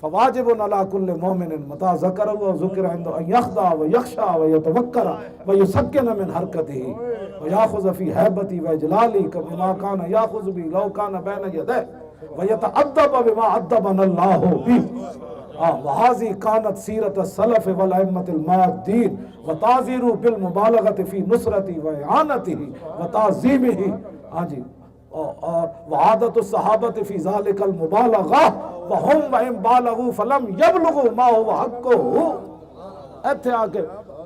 فواجب علی کل مومن متى ذکر و ذکر عنده ان یخضع و یخشع و یتوکر و یسکن من حرکته و یاخذ فی هیبتی و اجلالی کما کان یاخذ بی لو کان بین یدیه و یتأدب بما ادبنا اللہ بی. وهذه كانت سیرت السلف والائمة الماضین وتعذير بالمبالغة في نصرته واعانته وتعظیمه. ہاں جی، اور وعادت الصحابة في ذلك المبالغة وهم وإن بالغوا فلم يبلغوا ما هو حقه. ایتھے آ کے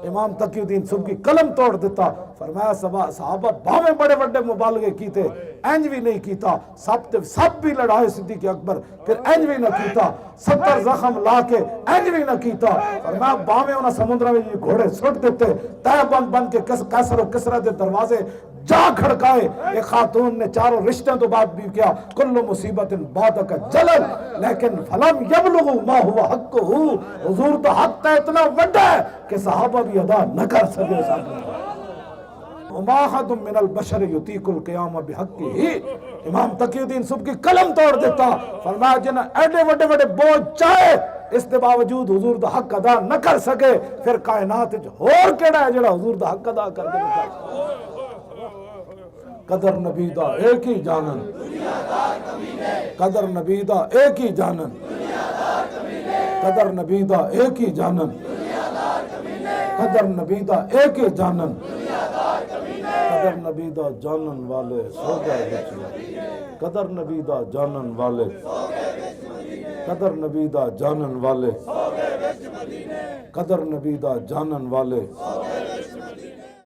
امام تقی الدین سبکی قلم توڑ دیتا، فرمایا صحابہ باویں بڑے بڑے مبالغے کیتے، اینج بھی نہیں کیتا، سب بھی لڑائے صدیق اکبر، پھر اینج بھی نہ کیتا، 70 زخم لا کے اینج بھی نہ کیتا. فرمایا باویں انہاں سمندر میں یہ گھوڑے سٹ دیتے، تہ بند بند کے کیسر و کسرا دے دروازے جا کھڑکائے. ایک خاتون نے چاروں رشتوں تو بات بھی کیا، کل مصیبت بعدک جلل لیکن فلم یبلغ ما هو حقہ. حضور تو حق تا اتنا وڈا ہے کہ صحابہ بھی ادا نہ کر سکے. وما احد من البشر یطیق القیام بحقہ. امام تقی الدین سبکی قلم توڑ دیتا، فرمایا جنہیں ایڈے وڈے وڈے بوجھ چاہے اس کے باوجود حضور دا حق ادا نہ کر سکے، پھر کائنات اور کیڑا ہے جڑا حضور دا حق ادا کر دے. قدر نبی دا ایک ہی جانن، قدر نبی دا ایک ہی جانن، قدر نبی دا ایک ہی جانن، قدر نبی دا ایک ہی جانن، قدر نبی دا جانن والے سو گئے بچ مدینے. قدر نبی دا جانن والے، قدر نبی دا جانن والے، قدر نبی دا جانن والے.